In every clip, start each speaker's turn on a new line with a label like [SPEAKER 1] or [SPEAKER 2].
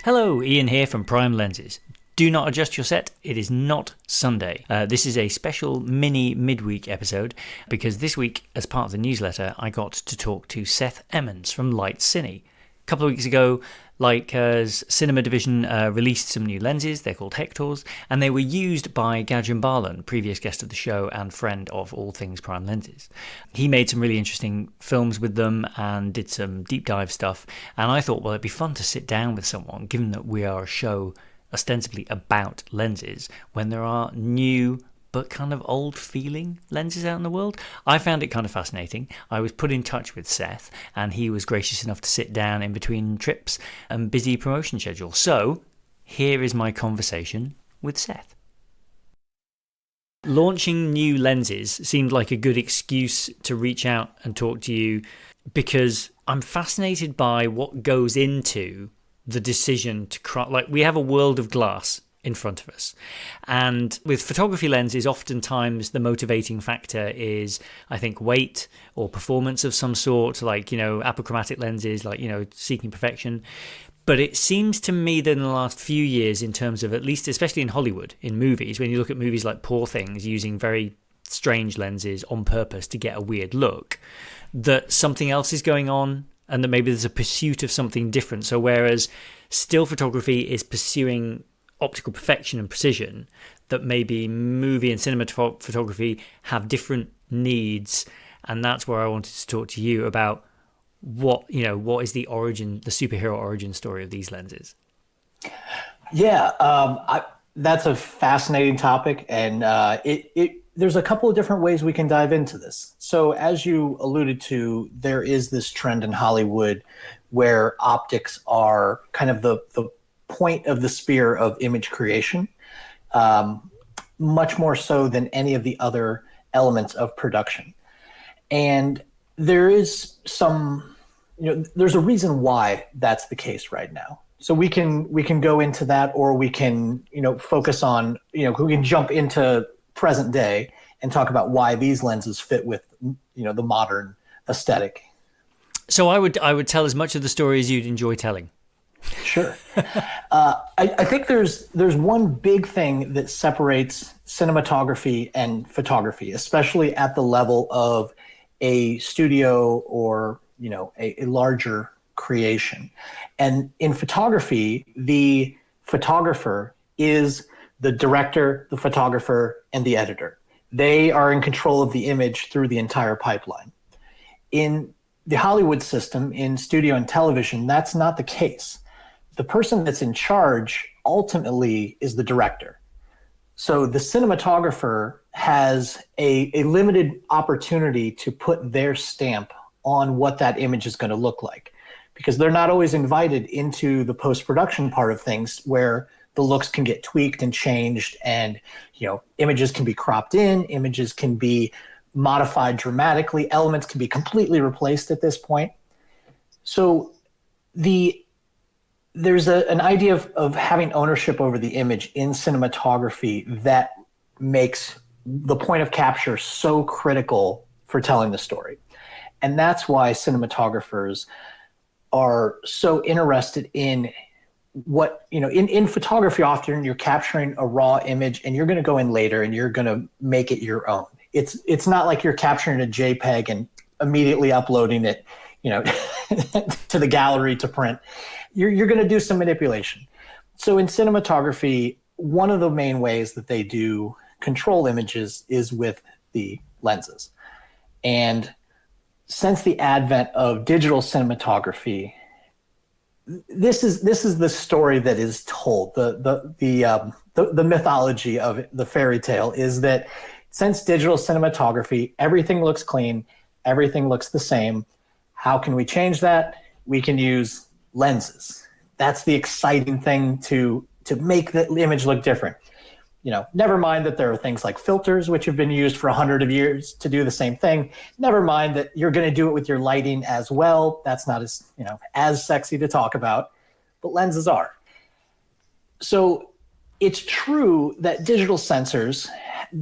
[SPEAKER 1] Hello, Ian here from Prime Lenses. Do not adjust your set, it is not Sunday. This is a special mini midweek episode because this week, as part of the newsletter, I got to talk to Seth Emmons from Light Cine. A couple of weeks ago, Leica's cinema division released some new lenses. They're called Hectors, and they were used by Gadget, previous guest of the show and friend of all things Prime Lenses. He made some really interesting films with them and did some deep dive stuff, and I thought, well, it'd be fun to sit down with someone, given that we are a show ostensibly about lenses, when there are new but kind of old feeling lenses out in the world. I found it kind of fascinating. I was put in touch with Seth and he was gracious enough to sit down in between trips and busy promotion schedules. So here is my conversation with Seth. Launching new lenses seemed like a good excuse to reach out and talk to you because I'm fascinated by what goes into the decision to like, we have a world of glass in front of us, and with photography lenses, oftentimes the motivating factor is, I think, weight or performance of some sort, like, apochromatic lenses, like, seeking perfection. But it seems to me that in the last few years, in terms of, at least especially in Hollywood, in movies, when you look at movies like Poor Things using very strange lenses on purpose to get a weird look, that something else is going on and that maybe there's a pursuit of something different. So whereas still photography is pursuing optical perfection and precision, that maybe movie and cinema photography have different needs, and that's where I wanted to talk to you about what is the superhero origin story of these lenses.
[SPEAKER 2] That's a fascinating topic, and there's a couple of different ways we can dive into this. So as you alluded to, there is this trend in Hollywood where optics are kind of the point of the spear of image creation, much more so than any of the other elements of production. And there is there's a reason why that's the case right now. So we can go into that, or we can, focus on, we can jump into present day and talk about why these lenses fit with, the modern aesthetic.
[SPEAKER 1] So I would tell as much of the story as you'd enjoy telling.
[SPEAKER 2] Sure. I think there's one big thing that separates cinematography and photography, especially at the level of a studio or, a larger creation. And in photography, the photographer is the director, the photographer, and the editor. They are in control of the image through the entire pipeline. In the Hollywood system, in studio and television, that's not the case. The person that's in charge ultimately is the director. So the cinematographer has a limited opportunity to put their stamp on what that image is going to look like, because they're not always invited into the post-production part of things where the looks can get tweaked and changed, and images can be cropped in, images can be modified dramatically, elements can be completely replaced at this point. So there's an idea of having ownership over the image in cinematography that makes the point of capture so critical for telling the story. And that's why cinematographers are so interested in what, in photography, often you're capturing a raw image and you're going to go in later and you're going to make it your own. It's not like you're capturing a JPEG and immediately uploading it, to the gallery to print. You're going to do some manipulation. So in cinematography, one of the main ways that they do control images is with the lenses. And since the advent of digital cinematography, this is the story that is told. The mythology of the fairy tale is that since digital cinematography, everything looks clean, everything looks the same. How can we change that? We can use lenses. That's the exciting thing to make the image look different. Never mind that there are things like filters, which have been used for 100 years to do the same thing. Never mind that you're going to do it with your lighting as well. That's not as sexy to talk about, but lenses are. So it's true that digital sensors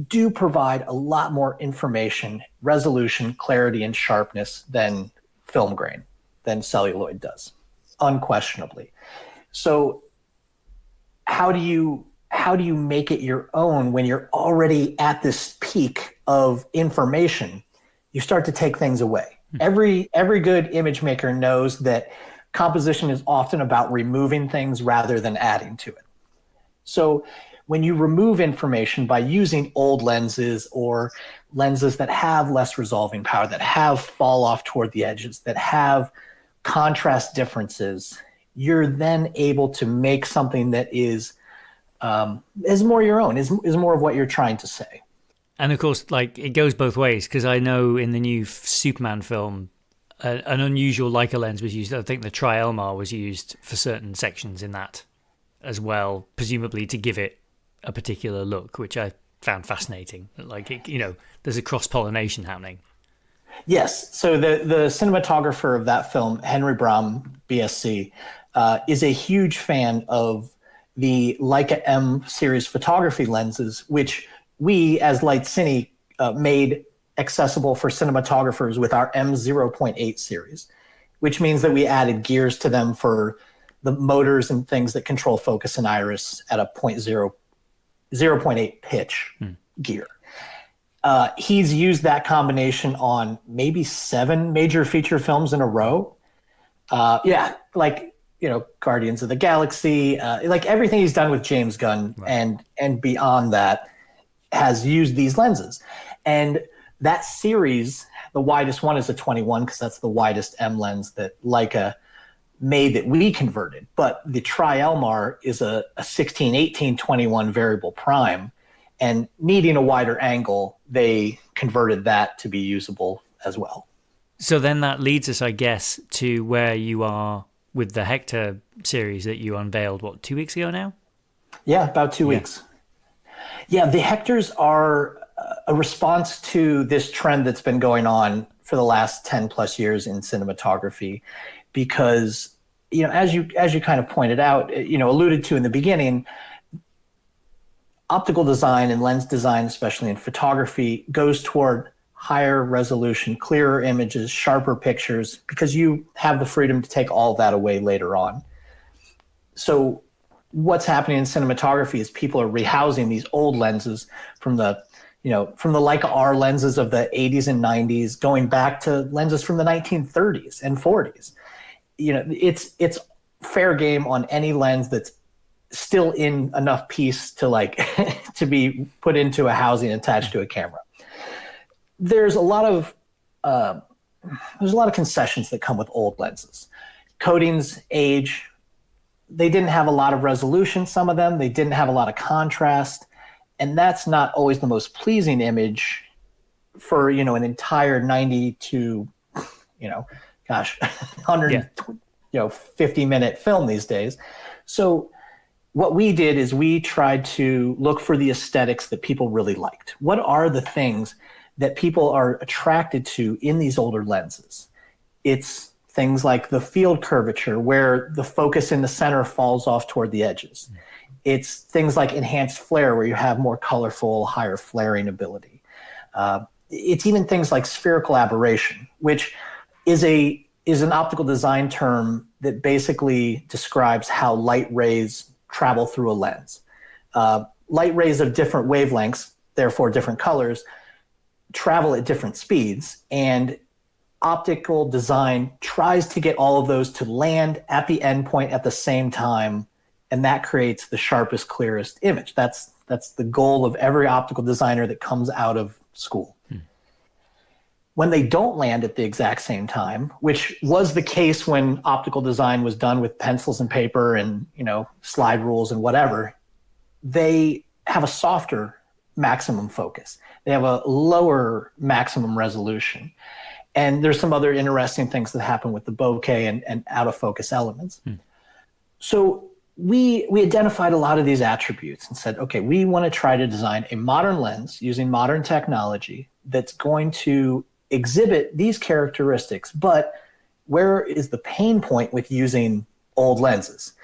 [SPEAKER 2] do provide a lot more information, resolution, clarity, and sharpness than film grain, than celluloid does, unquestionably. So how do you make it your own when you're already at this peak of information? You start to take things away. Every good image maker knows that composition is often about removing things rather than adding to it. So when you remove information by using old lenses or lenses that have less resolving power, that have fall off toward the edges, that have contrast differences, you're then able to make something that is more your own, is more of what you're trying to say.
[SPEAKER 1] And of course, like, it goes both ways, because I know in the new Superman film, an unusual Leica lens was used. I think the Tri-Elmar was used for certain sections in that as well, presumably to give it a particular look, which I found fascinating. Like, there's a cross-pollination happening.
[SPEAKER 2] Yes. So the cinematographer of that film, Henry Bram, BSc, is a huge fan of the Leica M series photography lenses, which we as Light Cine made accessible for cinematographers with our M0.8 series, which means that we added gears to them for the motors and things that control focus and iris at a 0.8 pitch gear. He's used that combination on maybe 7 major feature films in a row. Guardians of the Galaxy, like everything he's done with James Gunn, right, and beyond that has used these lenses. And that series, the widest one is a 21, because that's the widest M lens that Leica made that we converted. But the Tri-Elmar is a 16, 18, 21 variable prime. And needing a wider angle, they converted that to be usable as well.
[SPEAKER 1] So then that leads us, I guess, to where you are with the Hector series that you unveiled, 2 weeks ago now?
[SPEAKER 2] Yeah, about 2 weeks. Yeah, the Hectors are a response to this trend that's been going on for the last 10 plus years in cinematography, because, as you kind of pointed out, alluded to in the beginning, optical design and lens design, especially in photography, goes toward higher resolution, clearer images, sharper pictures, because you have the freedom to take all that away later on. So what's happening in cinematography is people are rehousing these old lenses from the Leica R lenses of the 80s and 90s, going back to lenses from the 1930s and 40s. It's fair game on any lens that's still in enough piece to to be put into a housing attached to a camera. There's a lot of concessions that come with old lenses. Coatings, age, they didn't have a lot of resolution, some of them. They didn't have a lot of contrast. And that's not always the most pleasing image for, an entire 90 to, 50-minute film these days. So what we did is we tried to look for the aesthetics that people really liked. What are the things that people are attracted to in these older lenses? It's things like the field curvature, where the focus in the center falls off toward the edges. It's things like enhanced flare, where you have more colorful, higher flaring ability. It's even things like spherical aberration, which is an optical design term that basically describes how light rays travel through a lens. Light rays of different wavelengths, therefore different colors, travel at different speeds, and optical design tries to get all of those to land at the endpoint at the same time, and that creates the sharpest, clearest image. That's the goal of every optical designer that comes out of school. When they don't land at the exact same time, which was the case when optical design was done with pencils and paper and slide rules and whatever, they have a softer maximum focus. They have a lower maximum resolution. And there's some other interesting things that happen with the bokeh and out of focus elements. So we identified a lot of these attributes and said, okay, we want to try to design a modern lens using modern technology that's going to exhibit these characteristics, but where is the pain point with using old lenses?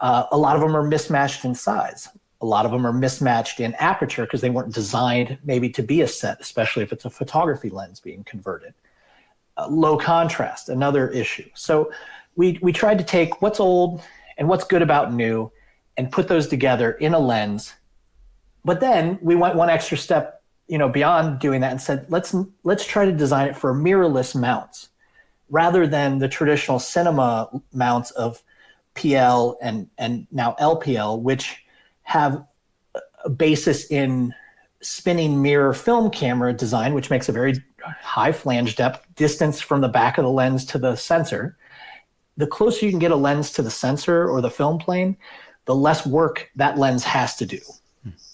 [SPEAKER 2] A lot of them are mismatched in size. A lot of them are mismatched in aperture because they weren't designed maybe to be a set, especially if it's a photography lens being converted. Low contrast, another issue. So we tried to take what's old and what's good about new and put those together in a lens. But then we went one extra step, beyond doing that and said, let's try to design it for mirrorless mounts rather than the traditional cinema mounts of PL and now LPL, which have a basis in spinning mirror film camera design, which makes a very high flange depth distance from the back of the lens to the sensor. The closer you can get a lens to the sensor or the film plane, the less work that lens has to do.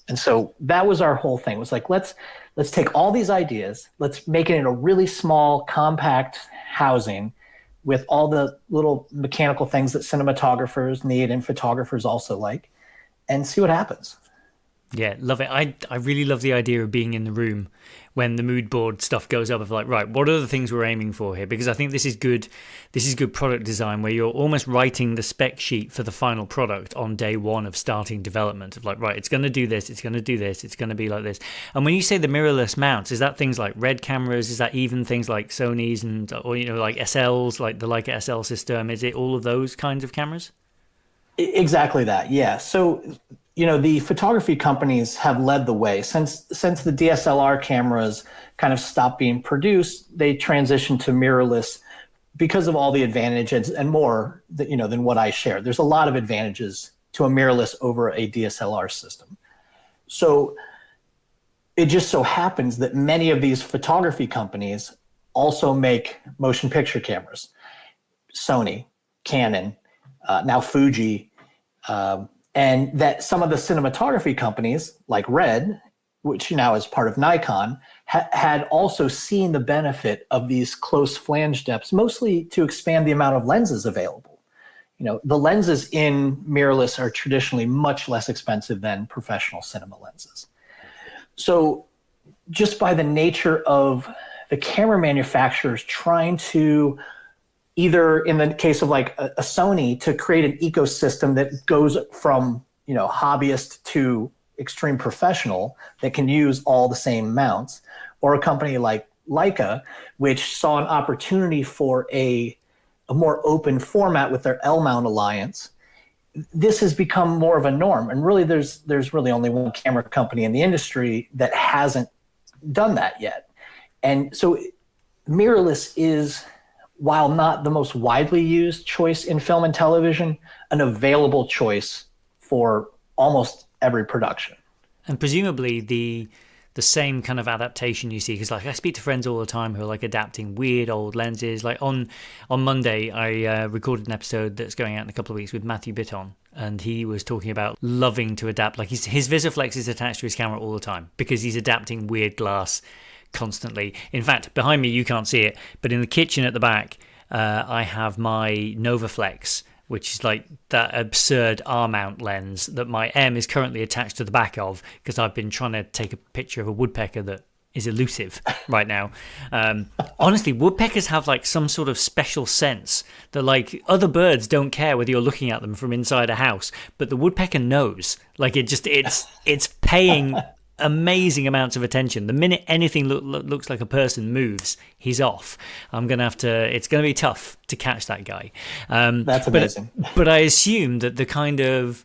[SPEAKER 2] And so that was our whole thing. It was like, let's take all these ideas, let's make it in a really small, compact housing with all the little mechanical things that cinematographers need and photographers also like, and see what happens.
[SPEAKER 1] Yeah, love it. I really love the idea of being in the room when the mood board stuff goes up of like, right, what are the things we're aiming for here? Because I think this is good product design where you're almost writing the spec sheet for the final product on day one of starting development of like, right, it's going to do this, it's going to do this, it's going to be like this. And when you say the mirrorless mounts, is that things like Red cameras? Is that even things like Sony's or like SLs, like the Leica SL system? Is it all of those kinds of cameras?
[SPEAKER 2] Exactly that. Yeah. So, the photography companies have led the way since the DSLR cameras kind of stopped being produced. They transitioned to mirrorless because of all the advantages and more than what I shared. There's a lot of advantages to a mirrorless over a DSLR system. So it just so happens that many of these photography companies also make motion picture cameras. Sony, Canon, now Fuji, and that some of the cinematography companies like Red, which now is part of Nikon, had also seen the benefit of these close flange depths, mostly to expand the amount of lenses available. The lenses in mirrorless are traditionally much less expensive than professional cinema lenses. So just by the nature of the camera manufacturers trying to, either in the case of like a Sony, to create an ecosystem that goes from, hobbyist to extreme professional that can use all the same mounts, or a company like Leica, which saw an opportunity for a more open format with their L-mount alliance. This has become more of a norm. And really there's really only one camera company in the industry that hasn't done that yet. And so mirrorless is, while not the most widely used choice in film and television, an available choice for almost every production.
[SPEAKER 1] And presumably the same kind of adaptation you see, because like I speak to friends all the time who are like adapting weird old lenses. Like on Monday, I recorded an episode that's going out in a couple of weeks with Matthew Bitton, and he was talking about loving to adapt. Like his Visiflex is attached to his camera all the time because he's adapting weird glass constantly. In fact, behind me you can't see it, but in the kitchen at the back, I have my Novaflex, which is like that absurd R-mount lens that my M is currently attached to the back of because I've been trying to take a picture of a woodpecker that is elusive right now. Honestly, woodpeckers have like some sort of special sense that like other birds don't care whether you're looking at them from inside a house, but the woodpecker knows. Like it's paying amazing amounts of attention. The minute anything looks like a person moves, he's off. It's gonna be tough to catch that guy.
[SPEAKER 2] That's amazing.
[SPEAKER 1] But I assume that the kind of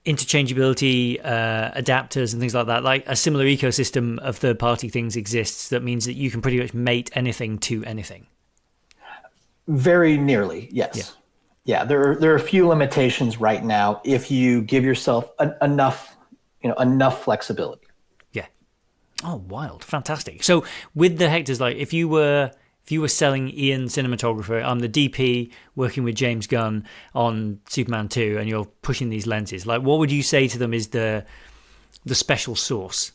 [SPEAKER 1] interchangeability adapters and things like that, like a similar ecosystem of third-party things exists that means that you can pretty much mate anything to anything.
[SPEAKER 2] Very nearly, yes. Yeah, there are a few limitations right now if you give yourself enough flexibility.
[SPEAKER 1] Yeah. Oh, wild. Fantastic. So with the Hectors, like if you were selling Ian cinematographer, I'm the DP working with James Gunn on Superman 2 and you're pushing these lenses, like what would you say to them is the special sauce?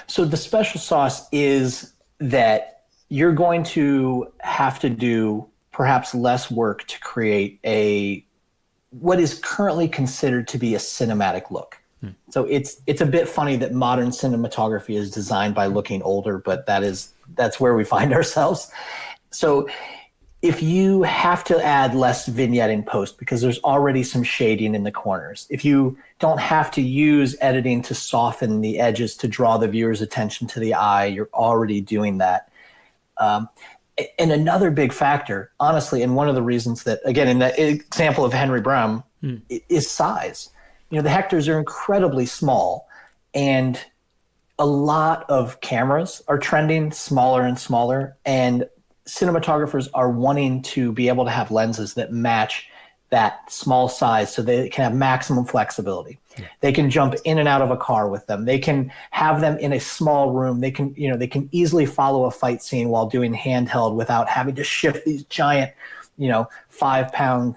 [SPEAKER 2] So the special sauce is that you're going to have to do perhaps less work to create what is currently considered to be a cinematic look. So it's a bit funny that modern cinematography is designed by looking older, but that's where we find ourselves. So if you have to add less vignette in post because there's already some shading in the corners, if you don't have to use editing to soften the edges to draw the viewer's attention to the eye, you're already doing that. And another big factor, honestly, and one of the reasons that, again, in that example of Henry Brown, is size. The Hectors are incredibly small, and a lot of cameras are trending smaller and smaller, and cinematographers are wanting to be able to have lenses that match that small size so they can have maximum flexibility. Yeah. They can jump in and out of a car with them. They can have them in a small room. They can easily follow a fight scene while doing handheld without having to shift these giant, 5-pound,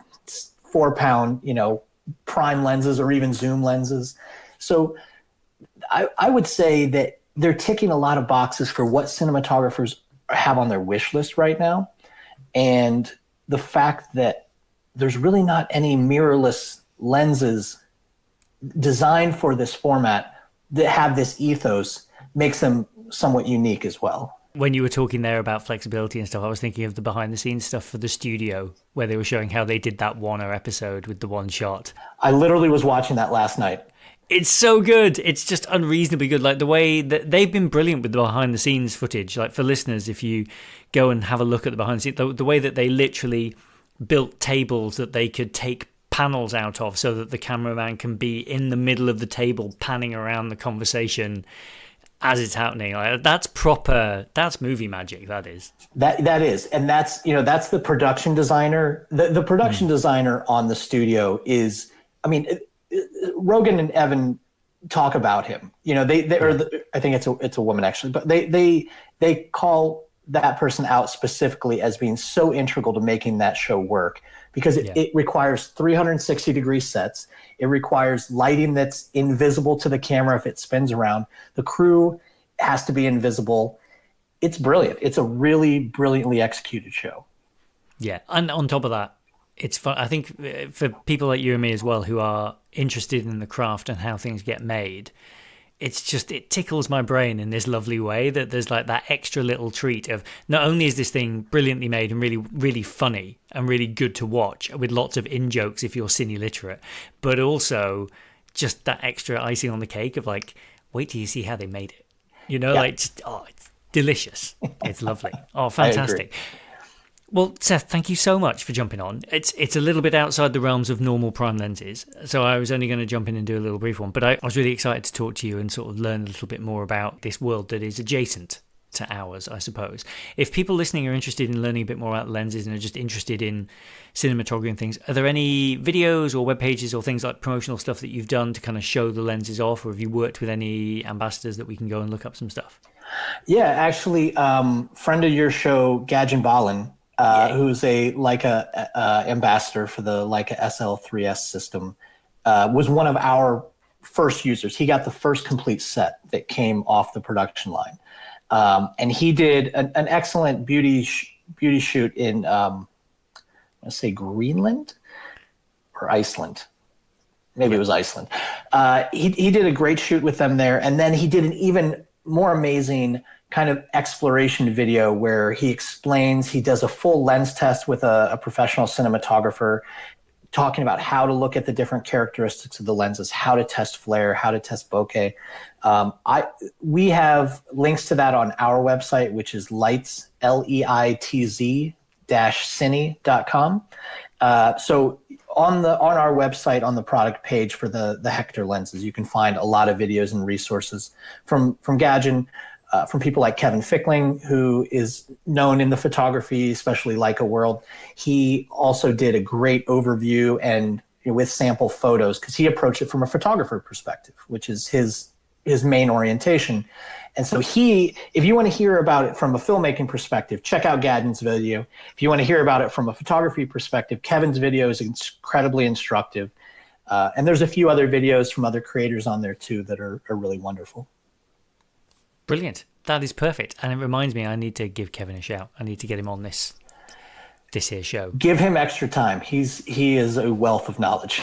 [SPEAKER 2] 4-pound, prime lenses or even zoom lenses. So I would say that they're ticking a lot of boxes for what cinematographers have on their wish list right now. And the fact that there's really not any mirrorless lenses designed for this format that have this ethos makes them somewhat unique as well.
[SPEAKER 1] When you were talking there about flexibility and stuff, I was thinking of the behind the scenes stuff for the studio where they were showing how they did that Warner episode with the one shot.
[SPEAKER 2] I literally was watching that last night.
[SPEAKER 1] It's so good. It's just unreasonably good. Like the way that they've been brilliant with the behind the scenes footage. Like for listeners, if you go and have a look at the behind the scenes, the way that they literally built tables that they could take panels out of so that the cameraman can be in the middle of the table panning around the conversation as it's happening. Like, that's movie magic. That is.
[SPEAKER 2] That is. And that's the production designer. The production designer on the studio is, Rogan and Evan talk about him. I think it's a woman actually, but they call that person out specifically as being so integral to making that show work because it requires 360-degree sets. It requires lighting that's invisible to the camera if it spins around. The crew has to be invisible. It's brilliant. It's a really brilliantly executed show.
[SPEAKER 1] Yeah, and on top of that, it's fun. I think for people like you and me as well who are interested in the craft and how things get made, it tickles my brain in this lovely way that there's like that extra little treat of not only is this thing brilliantly made and really, really funny and really good to watch with lots of in-jokes if you're cine literate, but also just that extra icing on the cake of like, wait till you see how they made it. It's delicious. It's lovely. Oh, fantastic. Well, Seth, thank you so much for jumping on. It's a little bit outside the realms of normal prime lenses, so I was only going to jump in and do a little brief one, but I was really excited to talk to you and sort of learn a little bit more about this world that is adjacent to ours, I suppose. If people listening are interested in learning a bit more about lenses and are just interested in cinematography and things, are there any videos or web pages or things like promotional stuff that you've done to kind of show the lenses off, or have you worked with any ambassadors that we can go and look up some stuff?
[SPEAKER 2] Yeah, actually, friend of your show, Gadget Balin, who's a Leica ambassador for the Leica SL3S system, was one of our first users. He got the first complete set that came off the production line. And he did an excellent beauty shoot in, let's say Greenland or Iceland. Maybe it was Iceland. He did a great shoot with them there. And then he did an even more amazing kind of exploration video where he does a full lens test with a professional cinematographer, talking about how to look at the different characteristics of the lenses, how to test flare, how to test bokeh. We have links to that on our website, which is lights, LEITZ-cine.com. So on our website, on the product page for the Hector lenses, you can find a lot of videos and resources from Gadget, from people like Kevin Fickling, who is known in the photography, especially Leica world. He also did a great overview and with sample photos because he approached it from a photographer perspective, which is his main orientation. And so if you want to hear about it from a filmmaking perspective, check out Gadget's video. If you want to hear about it from a photography perspective, Kevin's video is incredibly instructive. And there's a few other videos from other creators on there too that are really wonderful.
[SPEAKER 1] Brilliant. That is perfect. And it reminds me, I need to give Kevin a shout. I need to get him on this here show.
[SPEAKER 2] Give him extra time. He is a wealth of knowledge.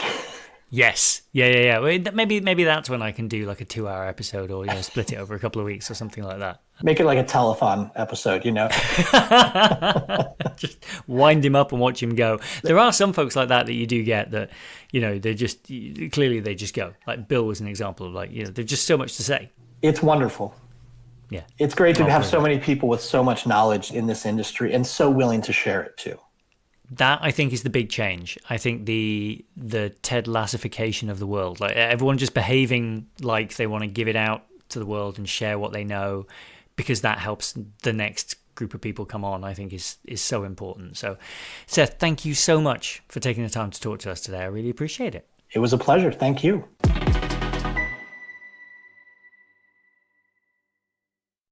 [SPEAKER 1] Yes. Yeah. Well, maybe that's when I can do like a 2-hour episode or split it over a couple of weeks or something like that.
[SPEAKER 2] Make it like a telethon episode,
[SPEAKER 1] Just wind him up and watch him go. There are some folks like that you do get that, they just go. Like Bill was an example of there's just so much to say.
[SPEAKER 2] It's wonderful.
[SPEAKER 1] Yeah.
[SPEAKER 2] It's great to have so many people with so much knowledge in this industry and so willing to share it too.
[SPEAKER 1] That I think is the big change. I think the Ted Lassification of the world, like everyone just behaving like they want to give it out to the world and share what they know, because that helps the next group of people come on, I think is so important. So, Seth, thank you so much for taking the time to talk to us today. I really appreciate it.
[SPEAKER 2] It was a pleasure. Thank you.